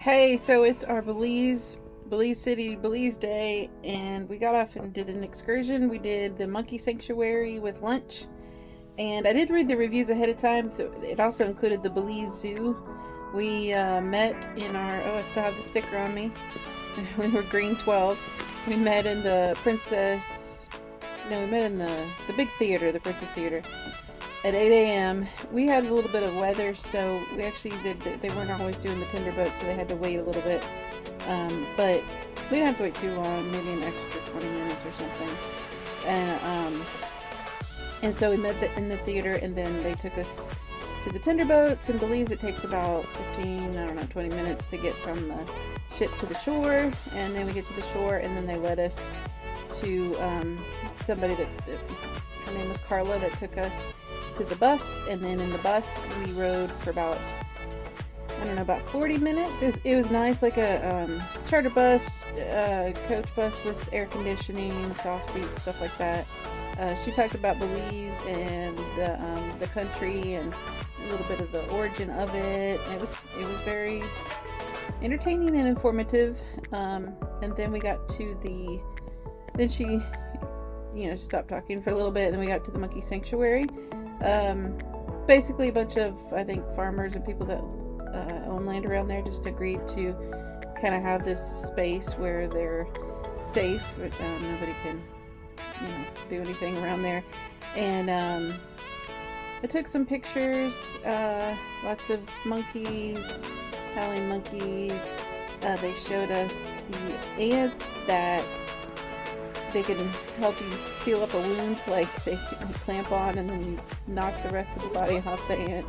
Hey, so it's our Belize City, Belize Day, and we got off and did an excursion. We did the monkey sanctuary with lunch, and I did read the reviews ahead of time, so it also included the Belize Zoo. We met in our, oh, I still have the sticker on me. We were green 12. We met in the Princess, no, we met in the big theater, the Princess Theater, at 8 a.m. We had a little bit of weather, so we actually they weren't always doing the tender boat, so they had to wait a little bit. But we didn't have to wait too long, maybe an extra 20 minutes or something. And so we met in the theater, and then they took us to the tender boats. In Belize, it takes about 15, I don't know, 20 minutes to get from the ship to the shore, and then we get to the shore, and then they led us to somebody that her name was Carla, that took us to the bus, and then in the bus we rode for about, I don't know, about 40 minutes. It was nice, like a charter bus, coach bus with air conditioning, soft seats, stuff like that. She talked about Belize and the country and a little bit of the origin of it. It was very entertaining and informative. And then we got to then she stopped talking for a little bit, and then we got to the monkey sanctuary. Basically a bunch of, I think, farmers and people that own land around there just agreed to kind of have this space where they're safe. Nobody can, do anything around there. And I took some pictures. Lots of monkeys, howling monkeys. They showed us the ants that they can help you seal up a wound, like they clamp on and then you knock the rest of the body off the ant.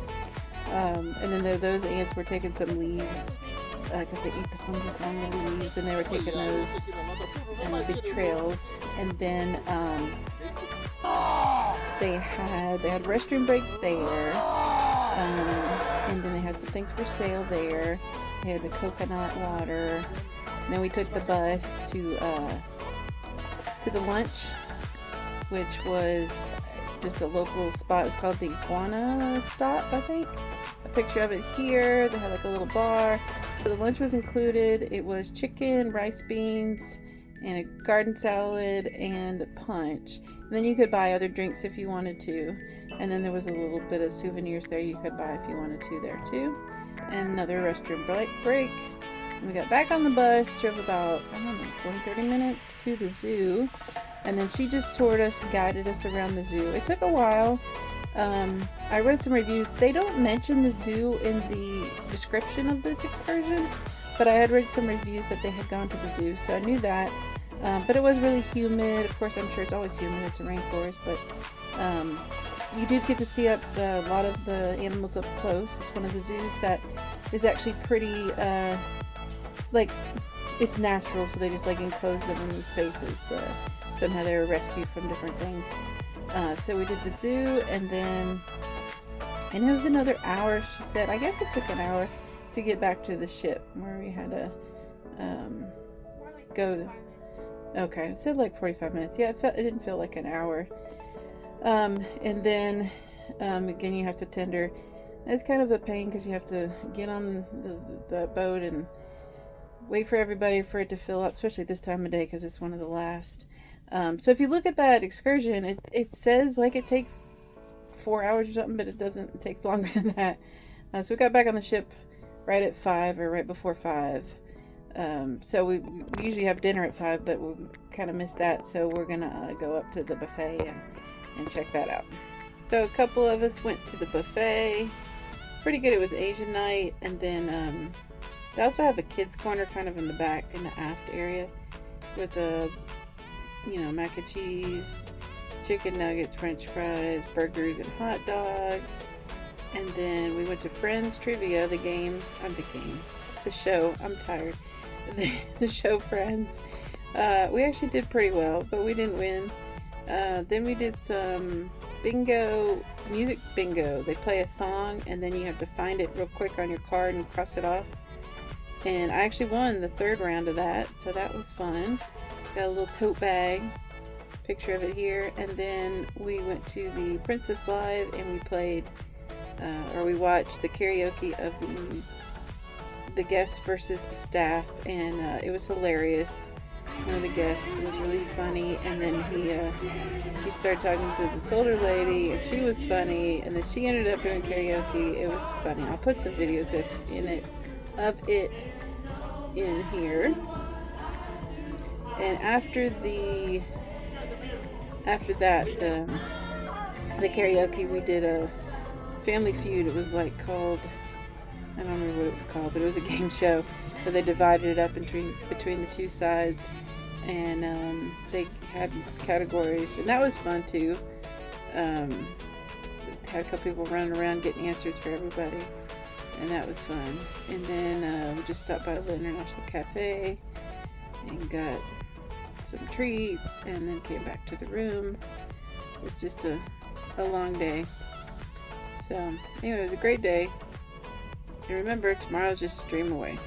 And then those ants were taking some leaves, because they eat the fungus on the leaves, and they were taking those in big trails. And then they had restroom break there, and then they had some things for sale there. They had the coconut water. And then we took the bus to the lunch, which was just a local spot. It was called the Iguana stop, I think. A picture of it here. They had like a little bar. So the lunch was included. It was chicken, rice, beans, and a garden salad and punch. And then you could buy other drinks if you wanted to. And then there was a little bit of souvenirs there you could buy if you wanted to there too. And another restroom break. And we got back on the bus, drove about, I don't know, 20-30 minutes to the zoo, and then she just toured us, guided us around the zoo. It took a while. I read some reviews. They don't mention the zoo in the description of this excursion, but I had read some reviews that they had gone to the zoo, so I knew that. But it was really humid. Of course, I'm sure it's always humid. It's a rainforest, but you did get to see a lot of the animals up close. It's one of the zoos that is actually pretty... it's natural, so they just enclose them in these spaces. Somehow they were rescued from different things. So we did the zoo, and it was another hour, she said. I guess it took an hour to get back to the ship, where we had to go. Okay, it said 45 minutes. Yeah, it didn't feel like an hour. And then again, you have to tender. It's kind of a pain because you have to get on the boat and wait for everybody for it to fill up, especially this time of day because it's one of the last. So if you look at that excursion, it says it takes 4 hours or something, but it doesn't. It takes longer than that. So we got back on the ship right at 5 or right before 5. So we usually have dinner at 5, but we kind of missed that. So we're gonna go up to the buffet and check that out. So a couple of us went to the buffet. It's pretty good. It was Asian night, and then they also have a kids corner kind of in the back, in the aft area, with mac and cheese, chicken nuggets, french fries, burgers, and hot dogs. And then we went to Friends Trivia, the show. I'm tired. The show Friends. We actually did pretty well, but we didn't win. Then we did some music bingo. They play a song, and then you have to find it real quick on your card and cross it off. And I actually won the third round of that, so that was fun. Got a little tote bag, picture of it here. And then we went to the Princess Live, and we watched the karaoke of the the guests versus the staff, and it was hilarious. One of the guests was really funny, and then he started talking to this older lady, and she was funny, and then she ended up doing karaoke. It was funny. I'll put some videos of it in here. And after that, the karaoke, we did a Family Feud. It was like called, I don't remember what it was called, but it was a game show where they divided it up between the two sides, and they had categories, and that was fun too. Had a couple people running around getting answers for everybody, and that was fun. And then we just stopped by the International Cafe and got some treats, and then came back to the room. It was just a long day. So anyway, it was a great day. And remember, tomorrow's just a dream away.